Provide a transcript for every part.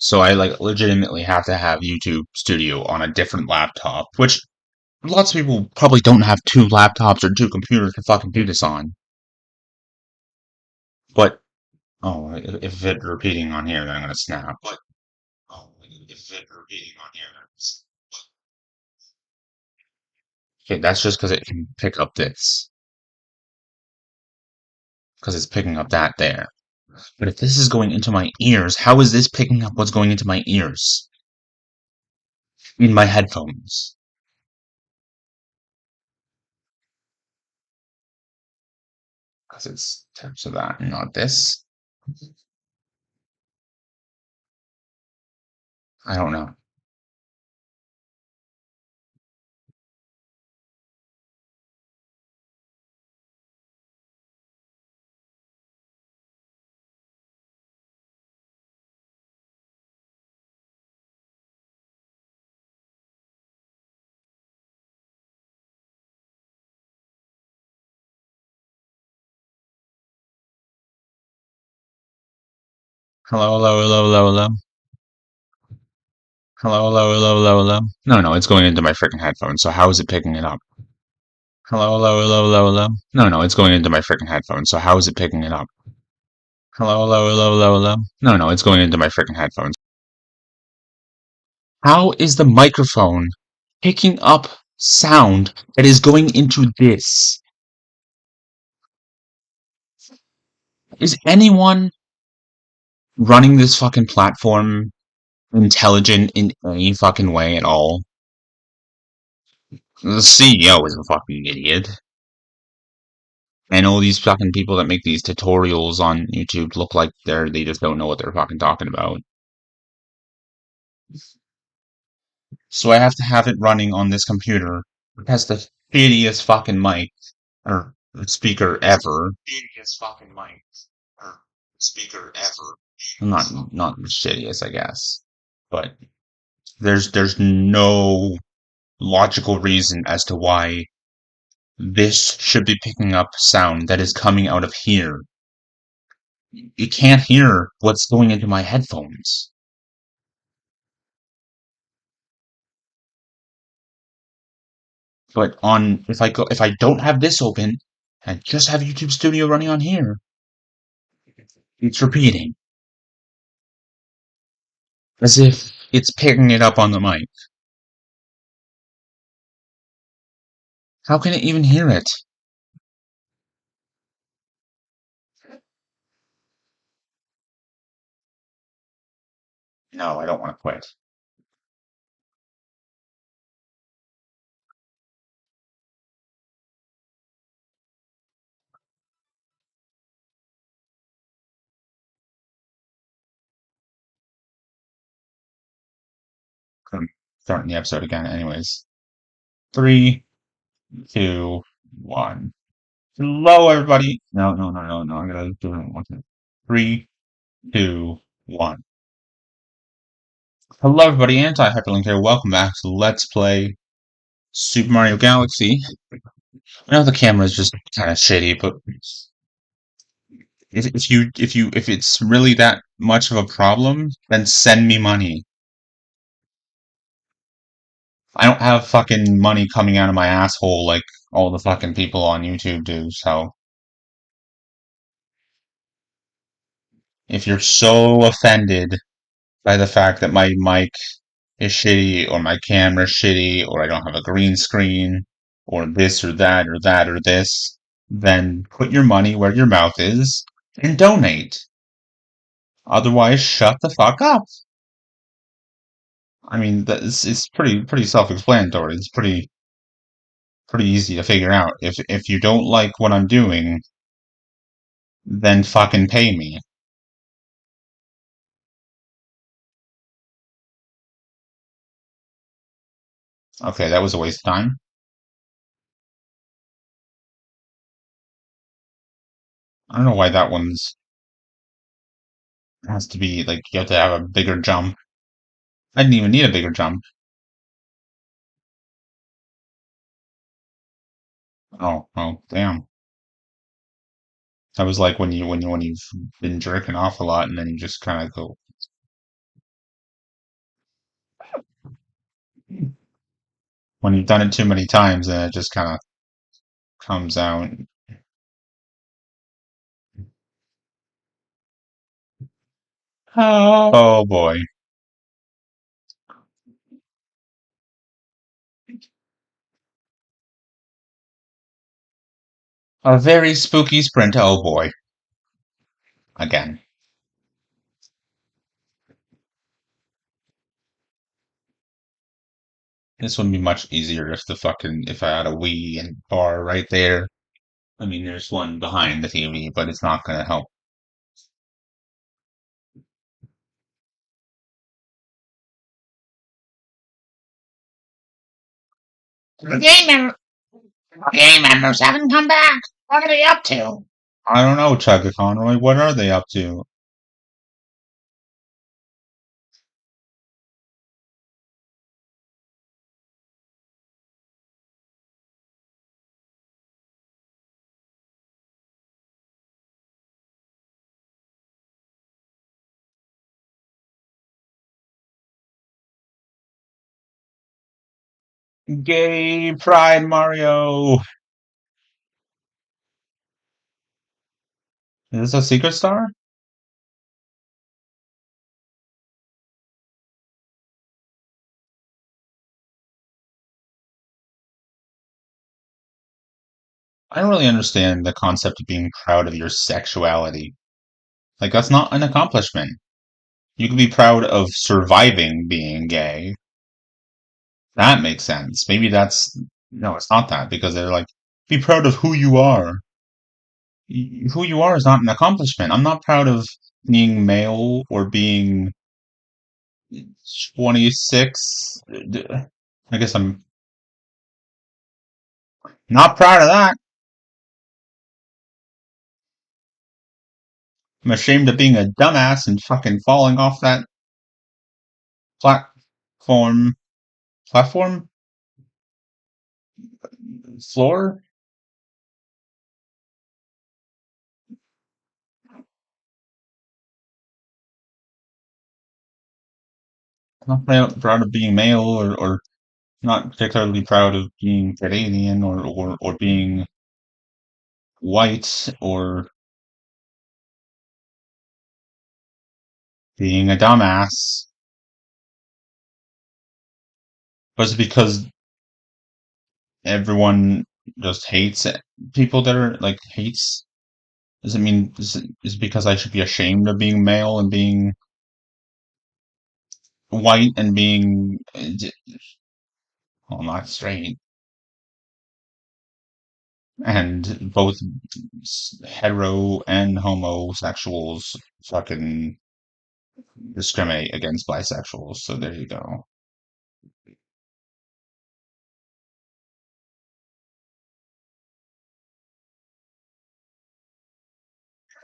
So I like legitimately have to have YouTube Studio on a different laptop, which lots of people probably don't have two laptops or two computers to fucking do this on. But oh, if it's repeating on here, then I'm gonna snap. But oh, if it's repeating on here, then okay, that's just because it can pick up this, because it's picking up that there. But if this is going into my ears, how is this picking up what's going into my ears in my headphones? Because it's types of that, not this. I don't know. Hello, hello, hello, hello, hello. Hello, hello, hello, hello, hello. No, no, it's going into my freaking headphones. So how is it picking it up? Hello, hello, hello, hello, hello. No, no, it's going into my freaking headphones. So how is it picking it up? Hello, hello, hello, hello, hello. No, no, it's going into my freaking headphones. How is the microphone picking up sound that is going into this? Is anyone running this fucking platform intelligent in any fucking way at all? The CEO is a fucking idiot. And all these fucking people that make these tutorials on YouTube look like they just don't know what they're fucking talking about. So I have to have it running on this computer. It has the shittiest fucking mic or speaker ever. Shittiest fucking mic or speaker ever. Not the shittiest, I guess. But there's no logical reason as to why this should be picking up sound that is coming out of here. You can't hear what's going into my headphones. But on if I don't have this open and just have YouTube Studio running on here, it's repeating as if it's picking it up on the mic. How can it even hear it? No, I don't want to quit. I'm starting the episode again, anyways. 3, 2, 1. Hello, everybody. No, no, no, no, no. I'm gonna do it one time. 3, 2, 1. Hello, everybody. Anti-HyperLink here. Welcome back to Let's Play Super Mario Galaxy. I know the camera is just kind of shitty, but if it's really that much of a problem, then send me money. I don't have fucking money coming out of my asshole like all the fucking people on YouTube do, so if you're so offended by the fact that my mic is shitty or my camera's shitty or I don't have a green screen or this or that or that or this, then put your money where your mouth is and donate. Otherwise, shut the fuck up. I mean, it's pretty self-explanatory. It's pretty easy to figure out. If you don't like what I'm doing, then fucking pay me. Okay, that was a waste of time. I don't know why that one's has to be like you have to have a bigger jump. I didn't even need a bigger jump. Oh, damn. That was like when you've been jerking off a lot and then you just kind of go When you've done it too many times, then it just kind of comes out. Oh boy. A very spooky sprint. Oh boy. Again. This would be much easier if I had a Wii and bar right there. I mean, there's one behind the TV, but it's not going to help. The game members haven't come back. What are they up to? I don't know, Chugga Conroy. What are they up to? Gay Pride Mario. Is this a secret star? I don't really understand the concept of being proud of your sexuality. Like, that's not an accomplishment. You could be proud of surviving being gay. That makes sense. Maybe that's. No, it's not that, because they're like, be proud of who you are. Who you are is not an accomplishment. I'm not proud of being male or being 26. I guess I'm not proud of that. I'm ashamed of being a dumbass and fucking falling off that platform. Platform? Floor? I'm not proud of being male or not particularly proud of being Canadian or being white or being a dumbass. But it's because everyone just hates it. People that are like hates. Does it mean is it because I should be ashamed of being male and being white and being well not straight and both hetero and homosexuals fucking discriminate against bisexuals. So there you go.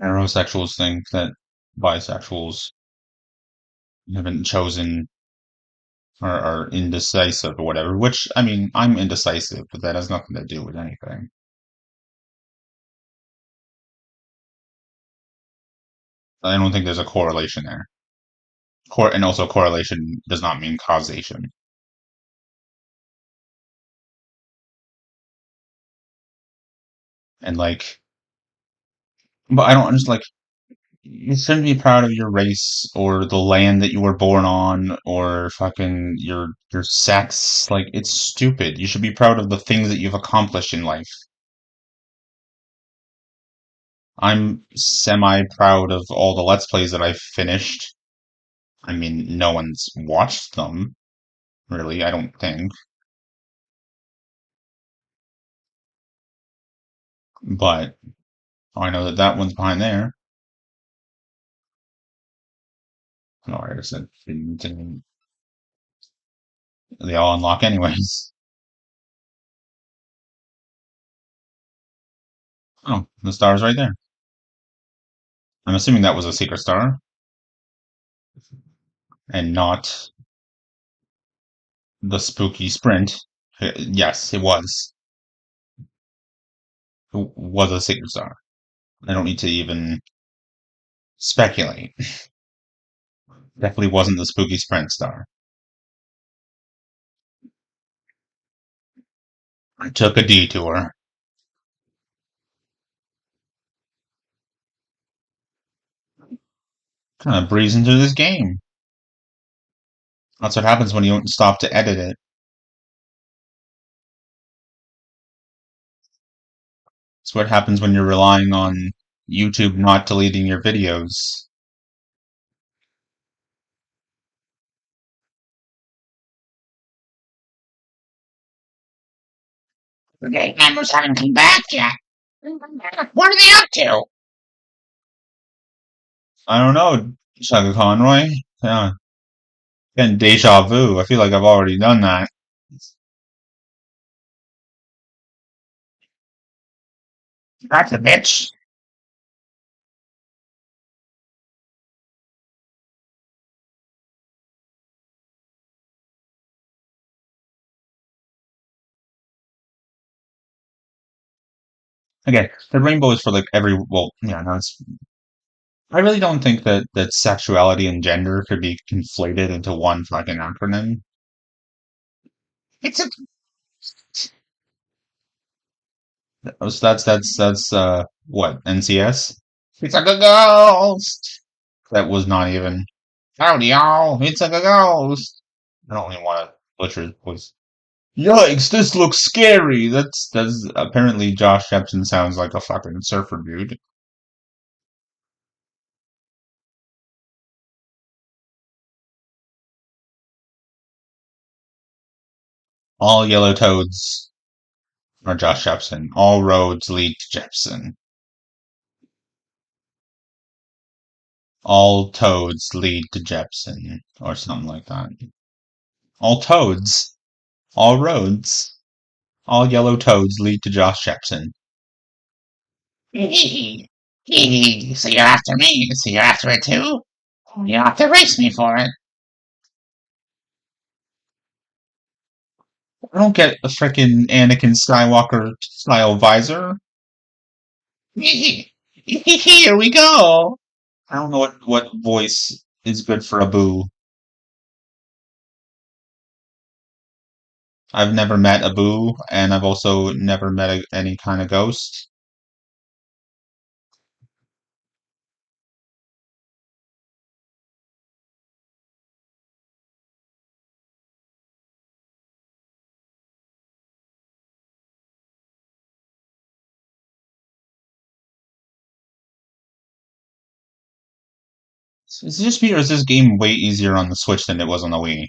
Heterosexuals think that bisexuals haven't chosen or are indecisive or whatever, which, I mean, I'm indecisive, but that has nothing to do with anything. I don't think there's a correlation there. And also, correlation does not mean causation. And, like, but I don't just like, you shouldn't be proud of your race or the land that you were born on or fucking your sex. Like, it's stupid. You should be proud of the things that you've accomplished in life. I'm semi proud of all the Let's Plays that I've finished. I mean, no one's watched them, really, I don't think. But I know that that one's behind there. No, I said they all unlock anyways. Oh, the star's right there. I'm assuming that was a secret star and not the spooky sprint. Yes, it was. It was a secret star. I don't need to even speculate. Definitely wasn't the spooky sprint star. I took a detour. Kind of breezing through this game. That's what happens when you don't stop to edit it. It's what happens when you're relying on YouTube not deleting your videos. The gang members haven't come back yet. What are they up to? I don't know, Shaka Conroy. Yeah, getting deja vu. I feel like I've already done that. That's a bitch. Again, the rainbow is for like every. Well, yeah, no, it's. I really don't think that sexuality and gender could be conflated into one fucking acronym. It's a That's what NCS. it's a ghost. That was not even. Howdy y'all. It's a ghost. I don't even want to butcher his voice. Yikes! This looks scary. That's apparently Josh Jepson sounds like a fucking surfer dude. All yellow toads are Josh Jepson. All roads lead to Jepson. All toads lead to Jepson, or something like that. All toads, all roads, all yellow toads lead to Josh Jepson. Hee hee. So you're after me. So you're after it too? You have to race me for it. I don't get a frickin' Anakin Skywalker style visor. Here we go. I don't know what voice is good for Abu. I've never met Abu, and I've also never met any kind of ghost. Is it just me, or is this game way easier on the Switch than it was on the Wii?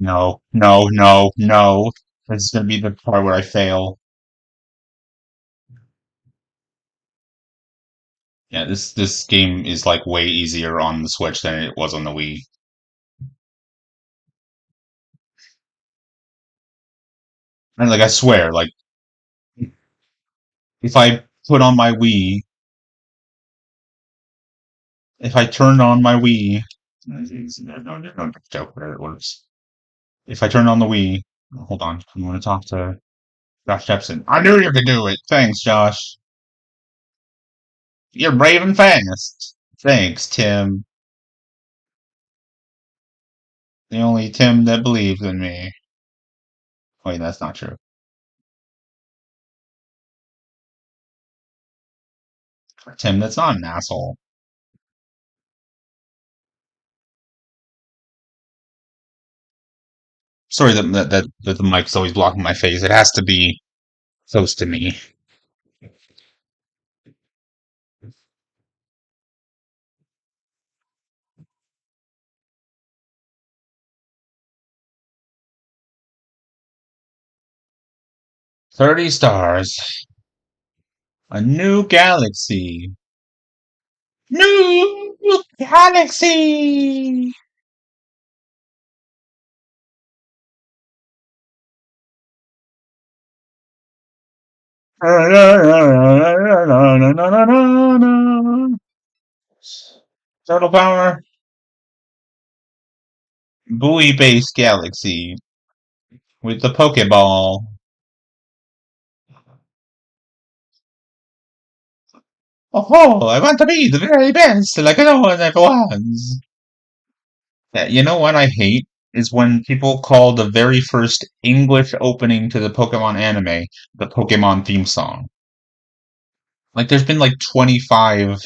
No, no, no, no. This is gonna be the part where I fail. Yeah, this game is like way easier on the Switch than it was on the Wii. And like I swear, like if I put on my Wii, if I turned on my Wii, no joke where it works. If I turn on the Wii, hold on, I'm gonna talk to Josh Jepson. I knew you could do it. Thanks, Josh. You're brave and fast. Thanks, Tim. The only Tim that believes in me. Wait, that's not true. Tim, that's not an asshole. Sorry that the mic's always blocking my face. It has to be close to me. 30 stars. A new galaxy. New galaxy. Turtle power, buoy-based galaxy with the Pokeball. Oh, I want to be the very best, like no one ever was. Yeah, you know what I hate is when people call the very first English opening to the Pokemon anime the Pokemon theme song. Like, there's been like 25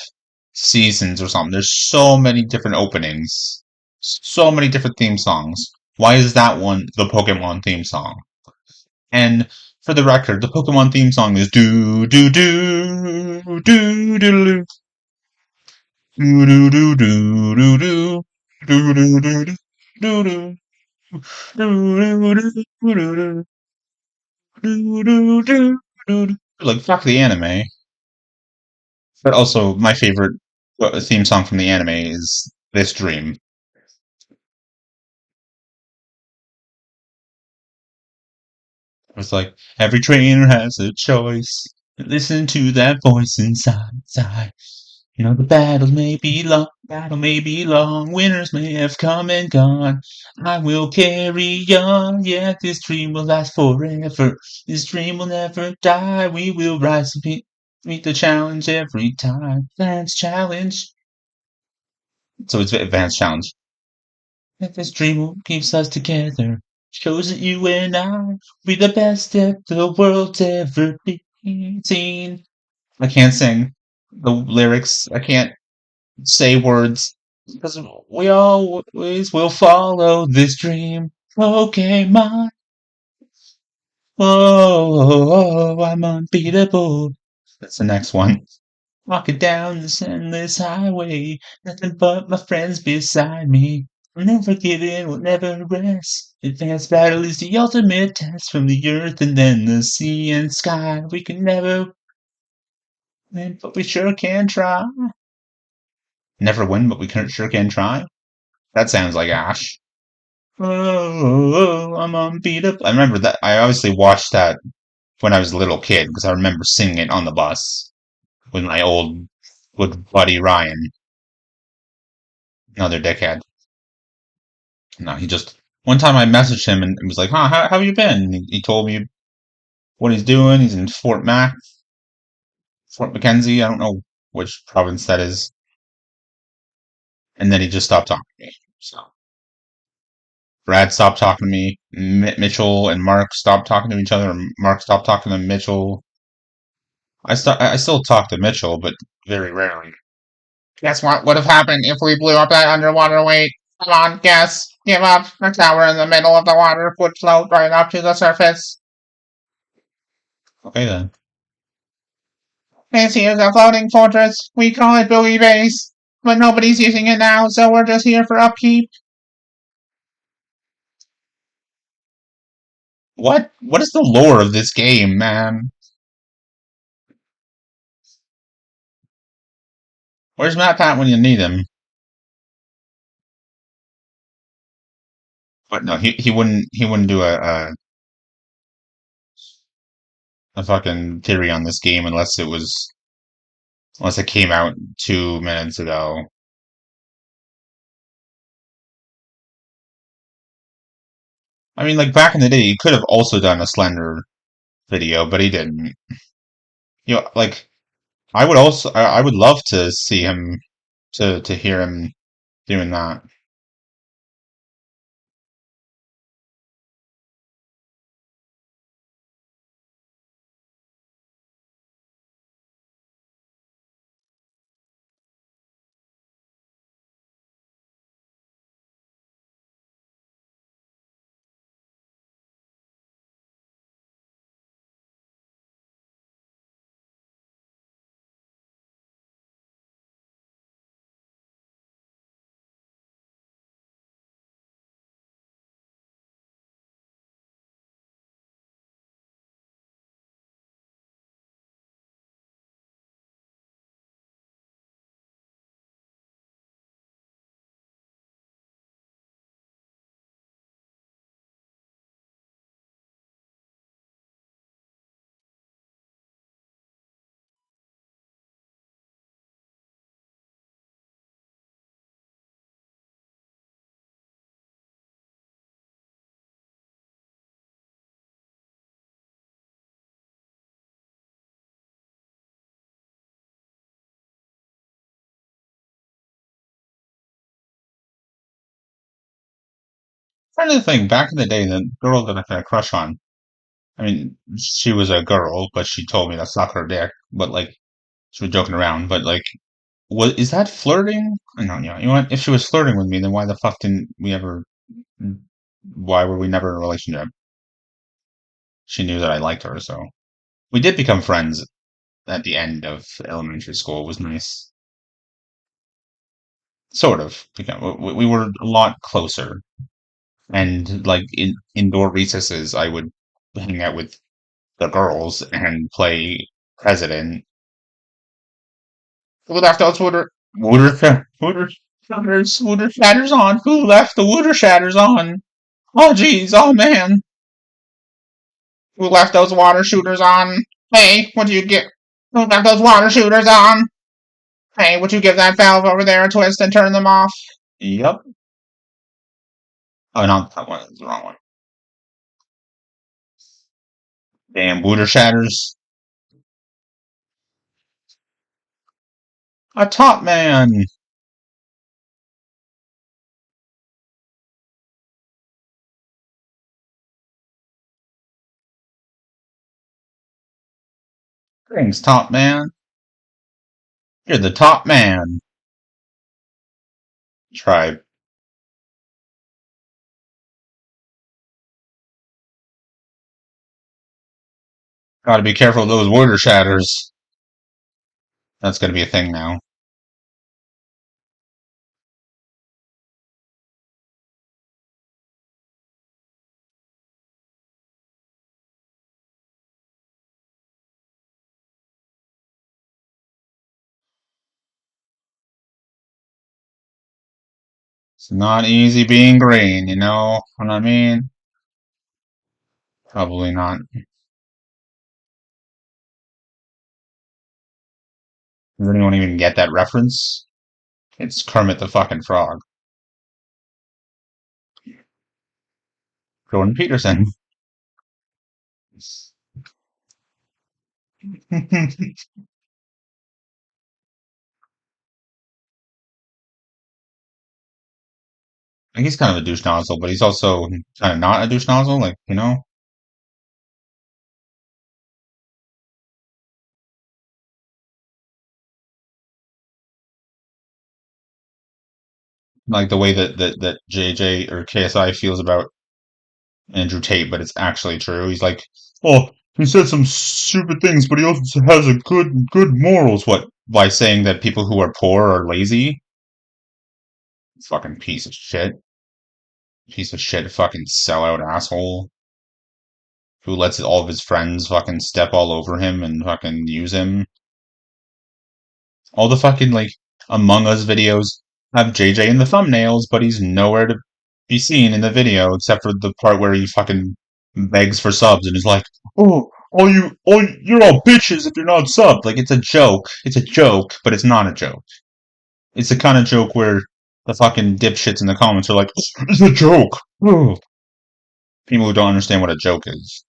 seasons or something. There's so many different openings, so many different theme songs. Why is that one the Pokemon theme song? And for the record, the Pokemon theme song is do do do do do do do do do do do do do do do do do. Like, fuck the anime. But also, my favorite theme song from the anime is This Dream. It's like, every trainer has a choice. Listen to that voice inside. You know, the battle may be long, winners may have come and gone. I will carry on, yeah, this dream will last forever. This dream will never die, we will rise to meet the challenge every time. Advanced challenge. So it's advanced challenge. If this dream keeps us together, shows that you and I will be the best that the world's ever seen. I can't sing the lyrics. I can't say words because we always will follow this dream. Pokemon, oh, I'm unbeatable. That's the next one. Walking down this endless highway, nothing but my friends beside me. We'll never give in, we'll never rest. Advanced battle is the ultimate test from the earth and then the sea and sky. We can never win, but we sure can try. Never win, but we sure can try. That sounds like Ash. Oh, I'm unbeatable. I remember that. I obviously watched that when I was a little kid because I remember singing it on the bus with my old good buddy Ryan, another dickhead. No, he just one time I messaged him and was like, "Huh, how you been?" And he told me what he's doing. He's in Fort Mackenzie. I don't know which province that is. And then he just stopped talking to me. So Brad stopped talking to me. Mitchell and Mark stopped talking to each other. Mark stopped talking to Mitchell. I still talk to Mitchell, but very rarely. Guess what would have happened if we blew up that underwater weight? Come on, guess. Give up. The tower in the middle of the water would float right up to the surface. Okay then. This here's a floating fortress. We call it Buoy Base. But nobody's using it now, so we're just here for upkeep. What is the lore of this game, man? Where's Matt Pat when you need him? But no, he wouldn't do a fucking theory on this game unless it came out 2 minutes ago. I mean, like back in the day, he could have also done a Slender video, but he didn't. You know, like I would love to see him to hear him doing that. Kind of thing, back in the day, the girl that I had a crush on, I mean, she was a girl, but she told me to suck her dick, but like, she was joking around, but like, is that flirting? No, yeah, you know what? If she was flirting with me, then why the fuck didn't we ever, why were we never in a relationship? She knew that I liked her, so. We did become friends at the end of elementary school. It was nice. Sort of. We were a lot closer. And like in indoor recesses, I would hang out with the girls and play president. Who left those wooder shatters on? Who left the wooder shatters on? Oh jeez, oh man. Who left those water shooters on? Hey, what do you get? Who left those water shooters on? Hey, would you give that valve over there a twist and turn them off? Yep. Oh, not that one. It's the wrong one. Damn, wooder shatters. A top man. Thanks, top man. You're the top man. Tribe. Gotta be careful of those wooder shatters. That's gonna be a thing now. It's not easy being green, you know what I mean? Probably not. Does anyone even get that reference? It's Kermit the fucking Frog. Jordan Peterson. He's kind of a douche nozzle, but he's also kind of not a douche nozzle, like, you know? Like the way that JJ or KSI feels about Andrew Tate, but it's actually true. He's like, oh, he said some stupid things, but he also has a good morals. What, by saying that people who are poor are lazy? Fucking piece of shit. Piece of shit fucking sellout asshole who lets all of his friends fucking step all over him and fucking use him. All the fucking like Among Us videos have JJ in the thumbnails, but he's nowhere to be seen in the video except for the part where he fucking begs for subs and is like, "Oh, you're all bitches if you're not subbed." Like it's a joke. It's a joke, but it's not a joke. It's the kind of joke where the fucking dipshits in the comments are like, "It's a joke." Ugh. People who don't understand what a joke is.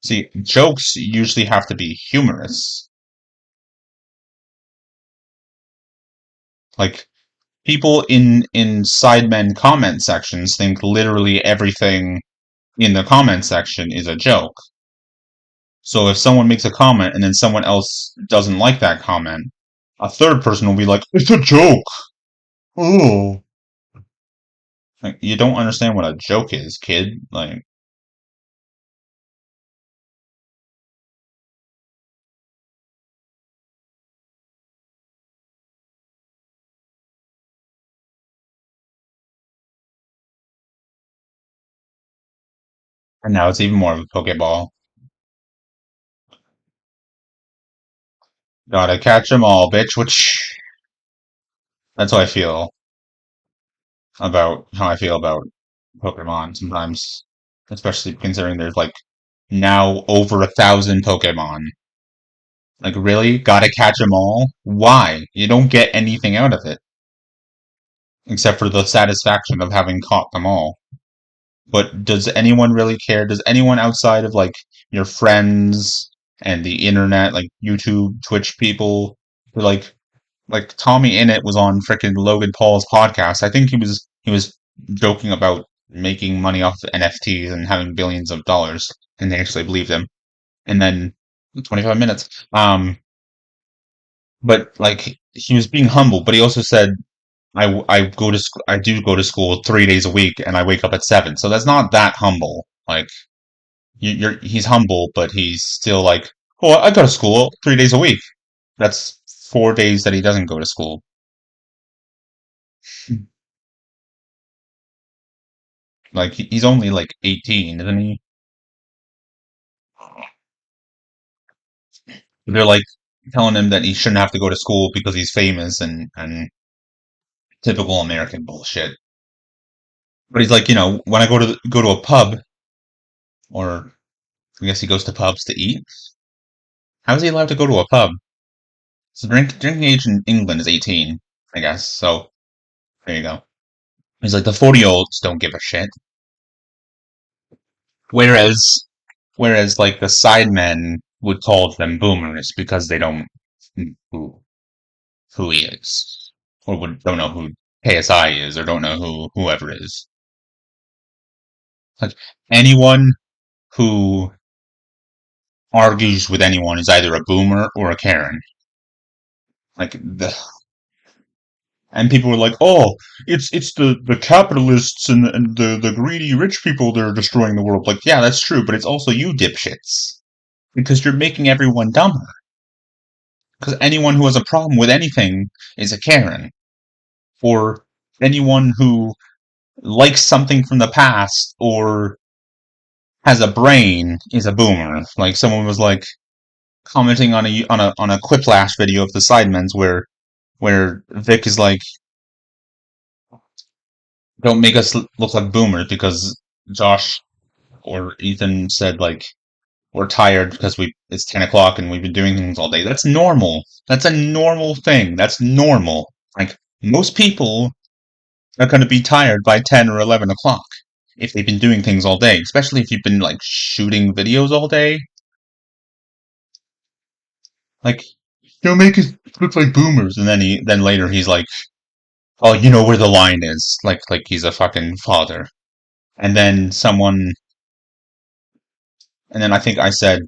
See, jokes usually have to be humorous. Like people in Sidemen comment sections think literally everything in the comment section is a joke. So if someone makes a comment and then someone else doesn't like that comment, a third person will be like, "It's a joke." Oh, like, you don't understand what a joke is, kid. Like, and now it's even more of a Pokeball. Gotta catch 'em all, bitch. Which that's how I feel about Pokemon sometimes, especially considering there's like now over 1,000 Pokemon. Like, really? Gotta catch them all? Why? You don't get anything out of it. Except for the satisfaction of having caught them all. But does anyone really care? Does anyone outside of, like, your friends and the internet, like YouTube, Twitch people, like Tommy Innit was on frickin' Logan Paul's podcast. I think he was joking about making money off NFTs and having billions of dollars, and they actually believed him. And then 25 minutes. But like he was being humble, but he also said, I do go to school 3 days a week, and I wake up at 7." So that's not that humble. Like he's humble, but he's still like, "Oh, I go to school 3 days a week." That's 4 days that he doesn't go to school. Like he's only like 18, isn't he? They're like telling him that he shouldn't have to go to school because he's famous and typical American bullshit. But he's like, when I go to a pub, or I guess he goes to pubs to eat. How is he allowed to go to a pub? So drinking age in England is 18, I guess. So there you go. He's like, the 40-year-olds don't give a shit. Whereas like the sidemen would call them boomers because they don't know who he is, or don't know who KSI is, or don't know who whoever is. Like anyone who argues with anyone is either a boomer or a Karen. Like and people were like, "Oh, it's the capitalists and the greedy rich people that are destroying the world." Like, yeah, that's true, but it's also you dipshits because you're making everyone dumber. Because anyone who has a problem with anything is a Karen, or anyone who likes something from the past or has a brain is a boomer. Like someone was like commenting on a Quiplash video of the Sidemen's where Vic is like, "Don't make us look like boomers," because Josh or Ethan said like, "We're tired because it's 10 o'clock and we've been doing things all day." That's normal. That's a normal thing. That's normal. Like most people are going to be tired by 10 or 11 o'clock if they've been doing things all day, especially if you've been like shooting videos all day. Like, don't make us look like boomers. And then later he's like, "Oh, you know where the line is," like he's a fucking father. And then and then I think I said,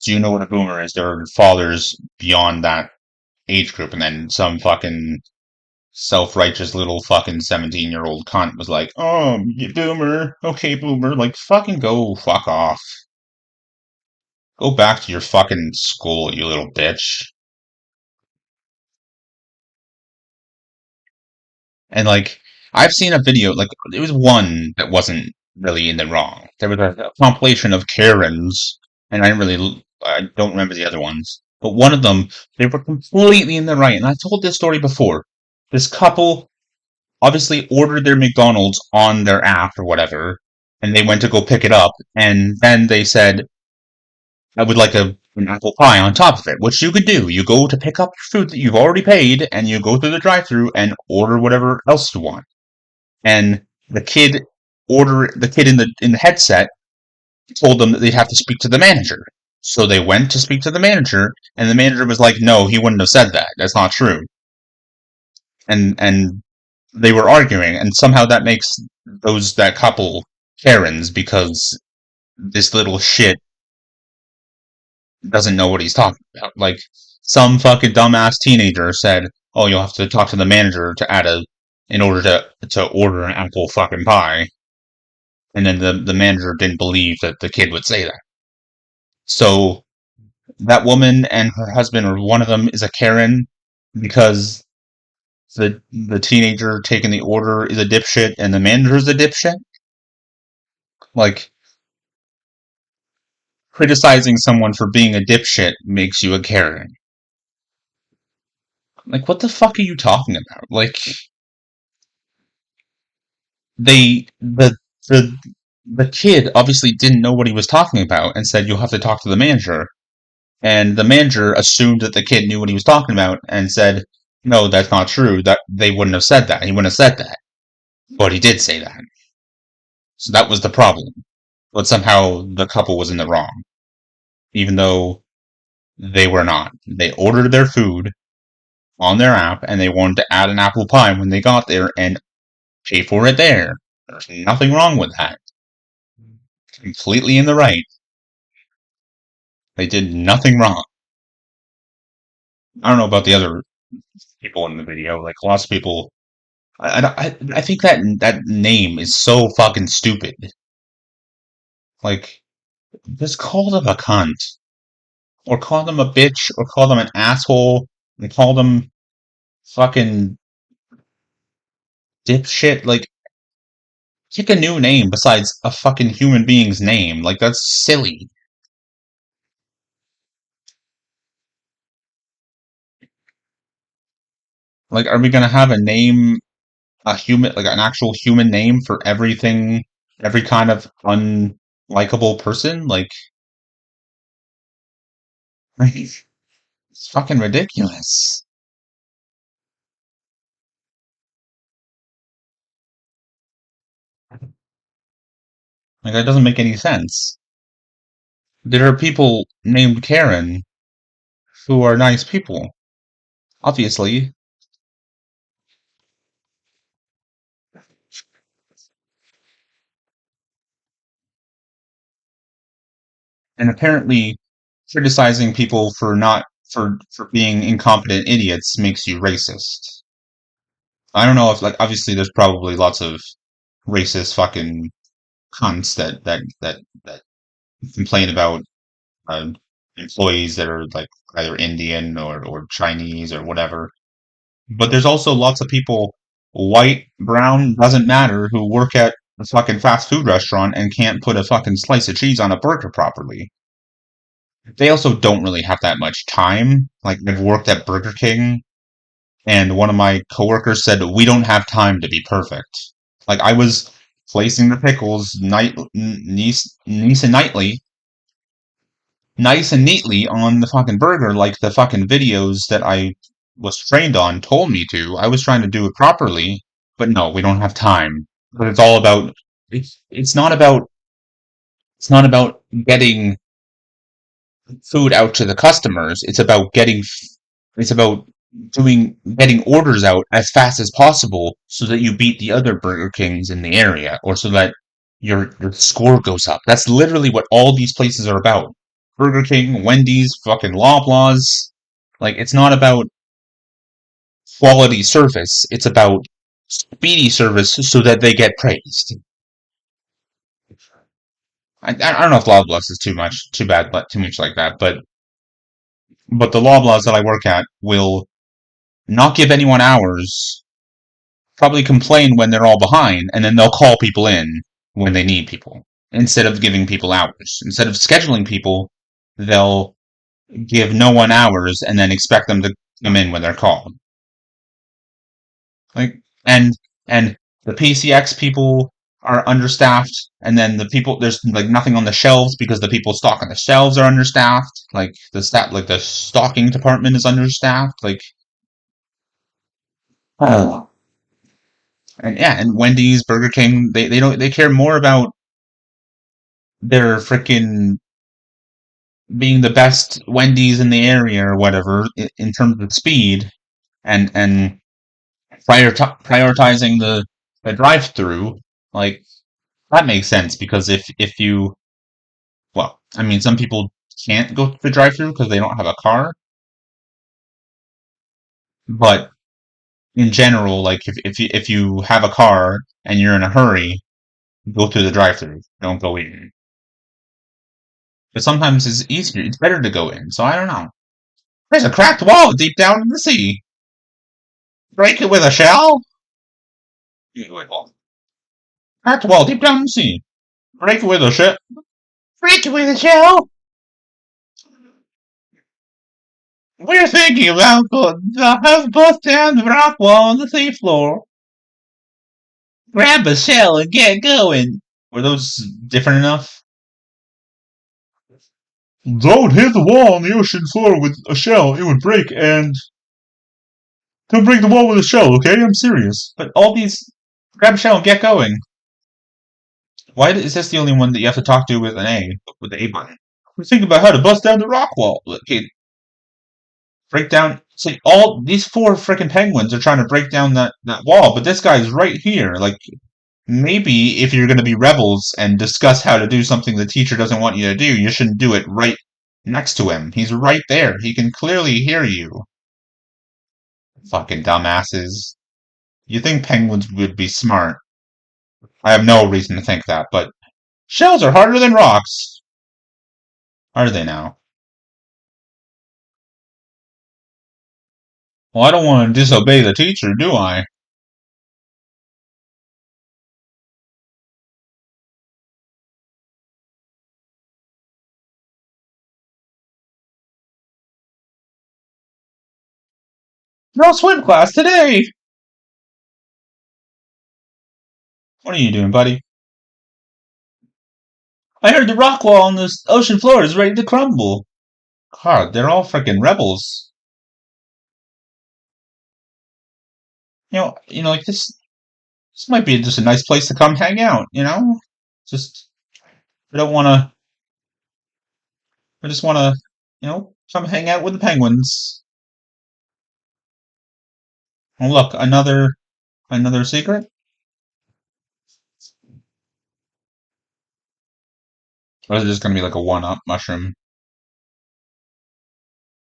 "Do you know what a boomer is?" There are fathers beyond that age group, and then some fucking self-righteous little fucking 17-year-old cunt was like, "Oh, you boomer, okay, boomer." Like, fucking go fuck off. Go back to your fucking school, you little bitch. And like, I've seen a video, like, there was one that wasn't really in the wrong. There was a compilation of Karens, and I don't remember the other ones. But one of them, they were completely in the right. And I told this story before. This couple obviously ordered their McDonald's on their app or whatever, and they went to go pick it up, and then they said, "I would like an apple pie on top of it," which you could do. You go to pick up your food that you've already paid, and you go through the drive-through and order whatever else you want. And the kid in the headset told them that they'd have to speak to the manager. So they went to speak to the manager, and the manager was like, "No, he wouldn't have said that. That's not true." And they were arguing, and somehow that makes that couple Karens because this little shit doesn't know what he's talking about. Like some fucking dumbass teenager said, "Oh, you'll have to talk to the manager in order to order an apple fucking pie," and then the manager didn't believe that the kid would say that. So that woman and her husband, or one of them, is a Karen because the teenager taking the order is a dipshit and the manager is a dipshit. Like criticizing someone for being a dipshit makes you a Karen. Like, what the fuck are you talking about? Like, they the kid obviously didn't know what he was talking about and said, "You'll have to talk to the manager." And the manager assumed that the kid knew what he was talking about and said, "No, that's not true. That they wouldn't have said that. He wouldn't have said that." But he did say that. So that was the problem. But somehow the couple was in the wrong, even though they were not. They ordered their food on their app and they wanted to add an apple pie when they got there and pay for it there. There's nothing wrong with that. Completely in the right. They did nothing wrong. I don't know about the other people in the video. Like, lots of people. I think that name is so fucking stupid. Like, just call them a cunt. Or call them a bitch. Or call them an asshole. And call them fucking dipshit. Like, pick a new name besides a fucking human being's name. Like, that's silly. Like, are we gonna have a name, a human, like an actual human name for everything, every kind of unlikable person? Like, it's fucking ridiculous. Like, that doesn't make any sense. There are people named Karen who are nice people, obviously, and apparently criticizing people for not for being incompetent idiots makes you racist. I don't know if, like, obviously there's probably lots of racist fucking cunts that complain about uh, employees that are like either Indian or Chinese or whatever. But there's also lots of people, white, brown, doesn't matter, who work at a fucking fast food restaurant and can't put a fucking slice of cheese on a burger properly. They also don't really have that much time. Like, I've worked at Burger King, and one of my coworkers said, "We don't have time to be perfect." Like, I was placing the pickles nice and nice and neatly on the fucking burger, like the fucking videos that I was trained on told me to. I was trying to do it properly, but no, we don't have time. But it's all about it's not about it's not about getting food out to the customers. It's about getting orders out as fast as possible so that you beat the other Burger Kings in the area, or so that your score goes up. That's literally what all these places are about. Burger King, Wendy's, fucking Loblaws. Like, it's not about quality service. It's about speedy service so that they get praised. I don't know if Loblaws is too bad, but too much like that. But the Loblaws that I work at will not give anyone hours, probably complain when they're all behind, and then they'll call people in when they need people instead of giving people hours. Instead of scheduling people, they'll give no one hours and then expect them to come in when they're called. Like, and and the PCX people are understaffed, and then the people there's like nothing on the shelves because the people stocking the shelves are understaffed. Like the stocking department is understaffed. Like, oh. And yeah, and Wendy's, Burger King, they care more about their freaking being the best Wendy's in the area or whatever in terms of speed and prioritizing the drive-through. Like, that makes sense because if you well, I mean, some people can't go to the drive-through because they don't have a car, but in general, like, if you have a car and you're in a hurry, go through the drive-through. Don't go in. But sometimes it's easier. It's better to go in. So I don't know. There's a cracked wall deep down in the sea. Break it with a shell. Cracked wall deep down in the sea. Break it with a shell. Break it with a shell. We're thinking about the house bust down the rock wall on the seafloor. Grab a shell and get going. Were those different enough? Don't hit the wall on the ocean floor with a shell. It would break, and don't break the wall with a shell, okay? I'm serious. But all these grab a shell and get going. Why is this the only one that you have to talk to with an A, with the A button? We're thinking about how to bust down the rock wall. Okay, break down. So all these four freaking penguins are trying to break down that wall, but this guy's right here. Like, maybe if you're going to be rebels and discuss how to do something the teacher doesn't want you to do, you shouldn't do it right next to him. He's right there. He can clearly hear you. Fucking dumbasses. You think penguins would be smart. I have no reason to think that, but shells are harder than rocks. Are they now? Well, I don't want to disobey the teacher, do I? No swim class today! What are you doing, buddy? I heard the rock wall on the ocean floor is ready to crumble. God, they're all freaking rebels. Like this might be just a nice place to come hang out, Just, I don't want to, I just want to, come hang out with the penguins. Oh, look, another secret? Or is it just going to be like a one-up mushroom?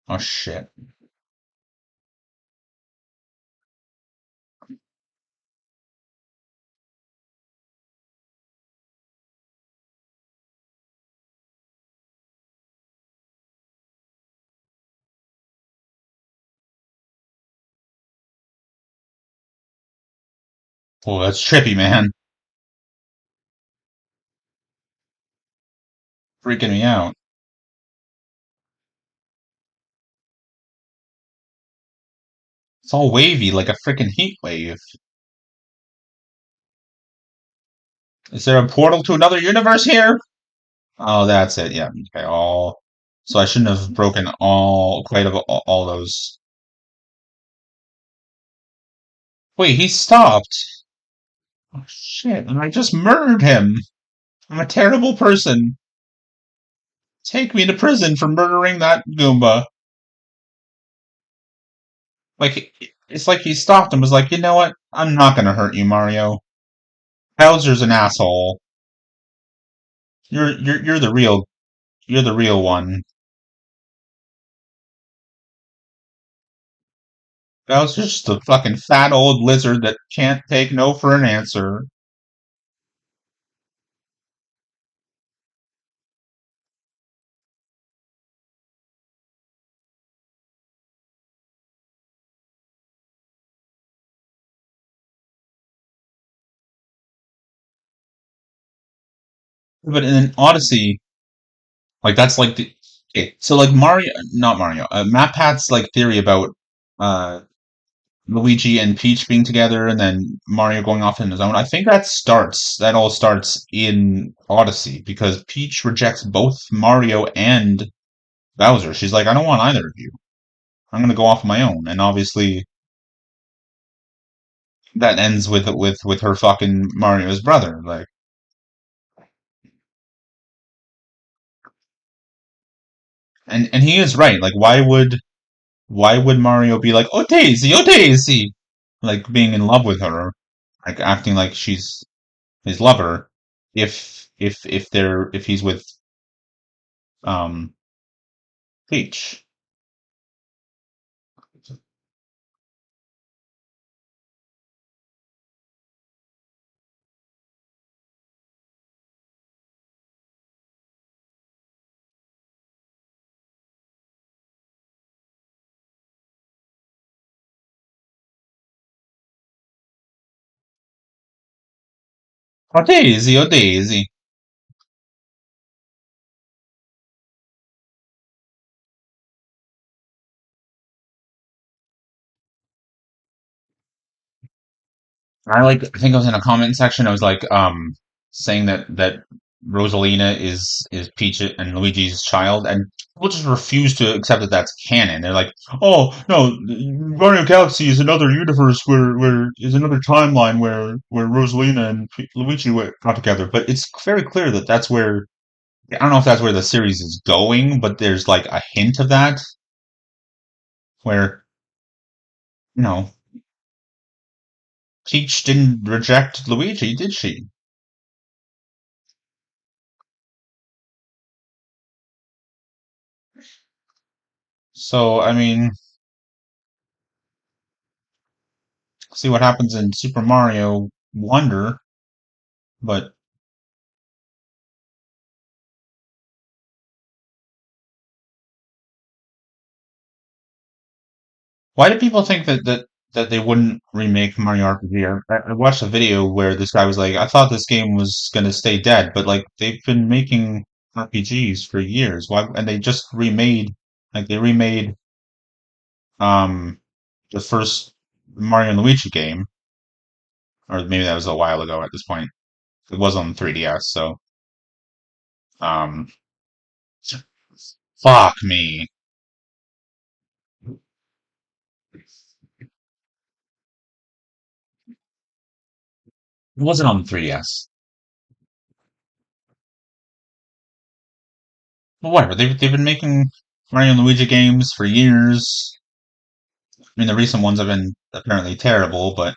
Oh, shit. Oh, that's trippy, man. Freaking me out. It's all wavy like a freaking heat wave. Is there a portal to another universe here? Oh, that's it. Yeah. Okay. So I shouldn't have broken quite all those. Wait, he stopped. Oh, shit. And I just murdered him. I'm a terrible person. Take me to prison for murdering that Goomba. Like, it's like he stopped and was like, you know what? I'm not gonna hurt you, Mario. Bowser's an asshole. You're the real one. Bowser's just a fucking fat old lizard that can't take no for an answer. But in Odyssey, like that's like the okay, so like Mario, not Mario, Matt Pat's like theory about uh Luigi and Peach being together, and then Mario going off on his own. I think that all starts in Odyssey because Peach rejects both Mario and Bowser. She's like, I don't want either of you. I'm gonna go off on my own, and obviously that ends with her fucking Mario's brother. Like, and he is right. Like, why would Mario be like, oh Daisy, oh Daisy, like being in love with her, like acting like she's his lover, if he's with um Peach. Oh Daisy, oh Daisy. I think I was in a comment section. I was like, saying that Rosalina is Peach and Luigi's child, and people just refuse to accept that that's canon. They're like, oh no, Mario Galaxy is another universe where is another timeline where Rosalina and Luigi got together. But it's very clear that that's where I don't know if that's where the series is going, but there's like a hint of that where you know Peach didn't reject Luigi, did she? So, I mean, see what happens in Super Mario Wonder, but why do people think that they wouldn't remake Mario RPG? I watched a video where this guy was like, I thought this game was gonna stay dead, but like they've been making RPGs for years. Why? And they just remade um the first Mario and Luigi game, or maybe that was a while ago at this point. It was on 3DS, so um fuck me. It wasn't on the 3DS. Well, whatever. They've been making Mario and Luigi games for years. I mean, the recent ones have been apparently terrible, but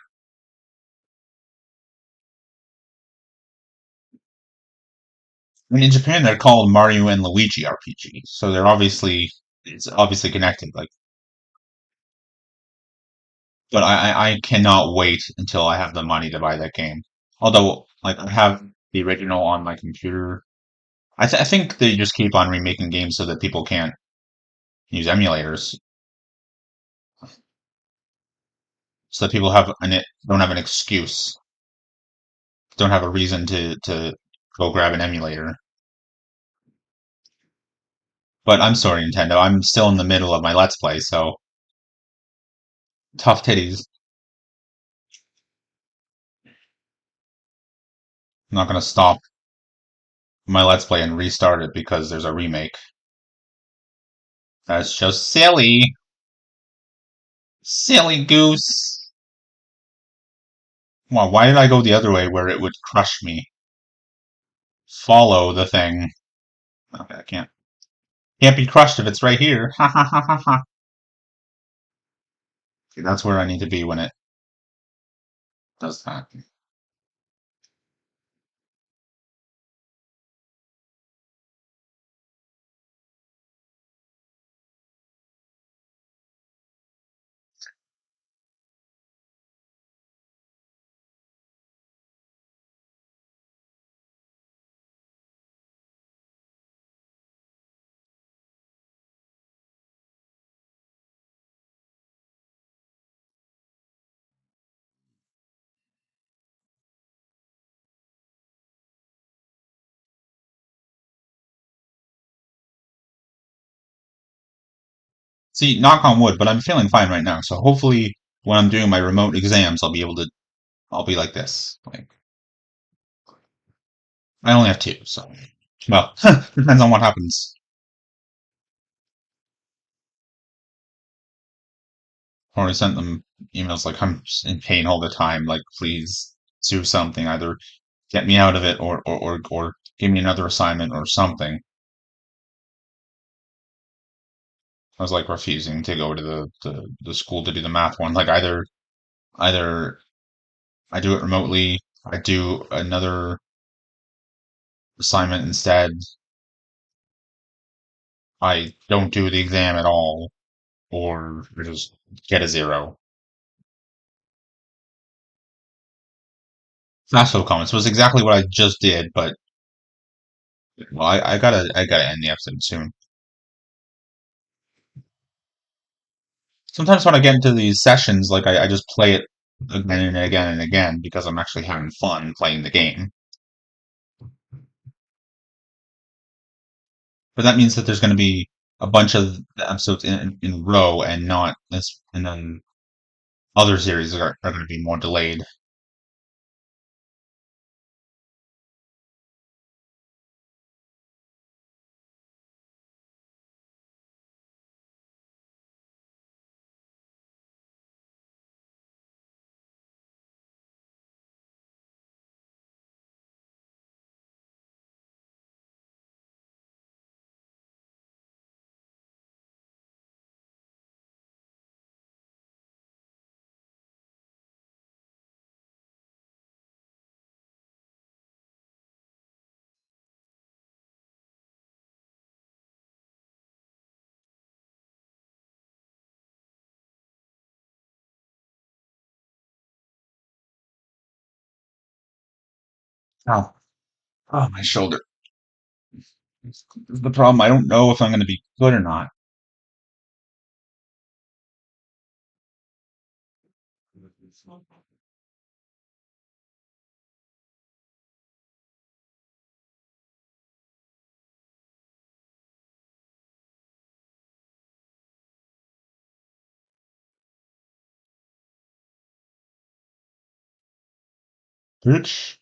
I mean, in Japan they're called Mario and Luigi RPG, so it's obviously connected. Like, but I cannot wait until I have the money to buy that game. Although, like, I have the original on my computer. I think they just keep on remaking games so that people can't use emulators, so that people don't have an excuse, don't have a reason to go grab an emulator. But I'm sorry, Nintendo. I'm still in the middle of my Let's Play, so tough titties. I'm not gonna stop my Let's Play and restart it because there's a remake. That's just silly. Silly goose. Well, why did I go the other way where it would crush me? Follow the thing. Okay, I can't be crushed if it's right here. Ha ha ha ha ha. Okay, that's where I need to be when it does that. See, knock on wood, but I'm feeling fine right now. So hopefully, when I'm doing my remote exams, I'll be like this. Like, I only have two, so well, depends on what happens. Already sent them emails like I'm in pain all the time. Like, please do something. Either get me out of it, or give me another assignment or something. I was like refusing to go to the school to do the math one. Like either I do it remotely, I do another assignment instead, I don't do the exam at all, or I just get a zero. Fast comments was exactly what I just did, but well, I gotta end the episode soon. Sometimes when I get into these sessions, like I just play it again and again and again because I'm actually having fun playing the game. But that means that there's going to be a bunch of episodes in a row and not this, and then other series are going to be more delayed. Oh, oh, my shoulder. This is the problem. I don't know if I'm going to be good or not. Bitch.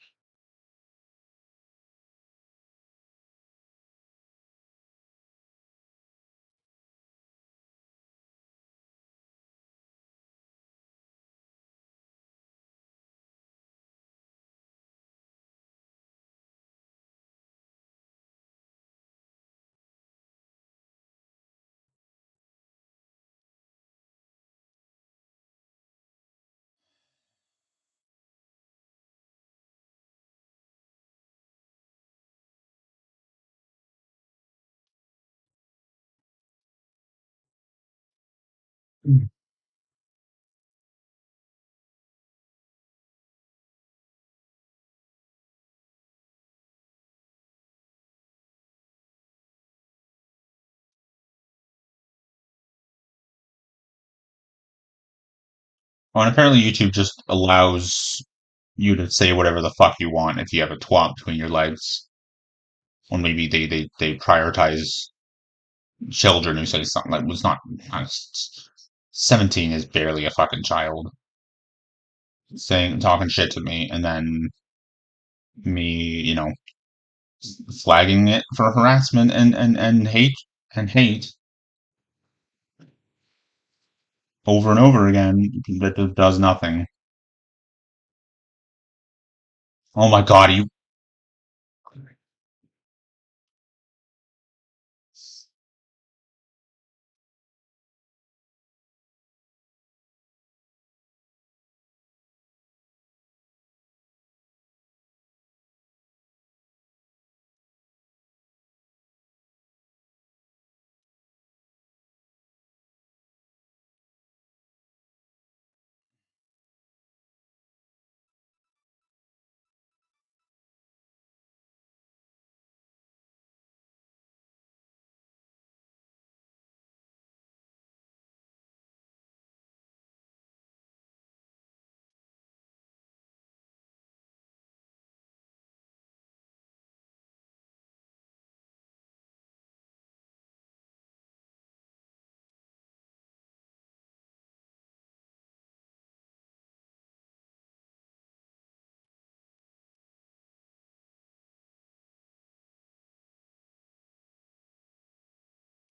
Oh, and apparently YouTube just allows you to say whatever the fuck you want if you have a twat between your legs. Or maybe they prioritize children who say something like was not 17 is barely a fucking child saying talking shit to me and then me, flagging it for harassment and hate over and over again that does nothing. Oh my god, you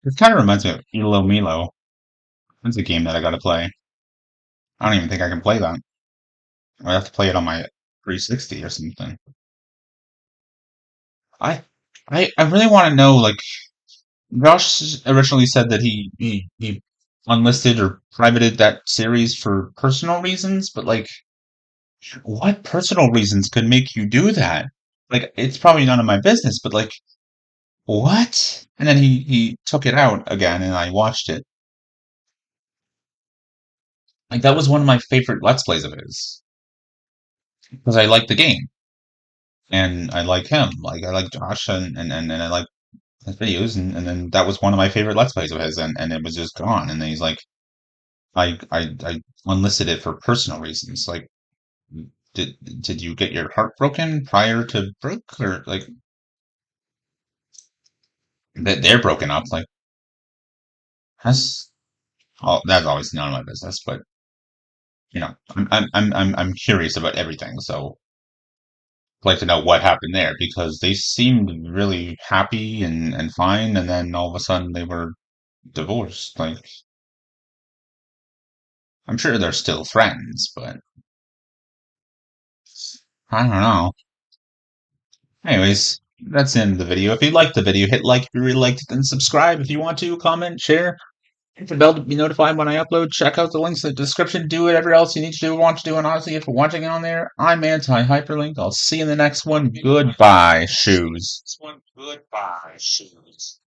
It kind of reminds me of Elo Milo. That's a game that I gotta play. I don't even think I can play that. I have to play it on my 360 or something. I I really want to know. Like Josh originally said that he unlisted or privated that series for personal reasons, but like, what personal reasons could make you do that? Like, it's probably none of my business, but like, what? And then he took it out again, and I watched it. Like, that was one of my favorite Let's Plays of his because I like the game and I like him. Like, I like Josh and I like his videos, and then that was one of my favorite Let's Plays of his, and it was just gone. And then he's like, I unlisted it for personal reasons. Like, did you get your heart broken prior to Brooke, or like that they're broken up? Like, that's that's always none of my business. But I'm curious about everything, so I'd like to know what happened there because they seemed really happy and fine, and then all of a sudden they were divorced. Like, I'm sure they're still friends, but I don't know. Anyways, that's the end of the video. If you liked the video, hit like if you really liked it, and subscribe if you want to, comment, share. Hit the bell to be notified when I upload. Check out the links in the description. Do whatever else you need to do, want to do, and honestly, if you're watching it on there, I'm Anti-HyperLink. I'll see you in the next one. Goodbye, shoes. Next one. Goodbye, shoes.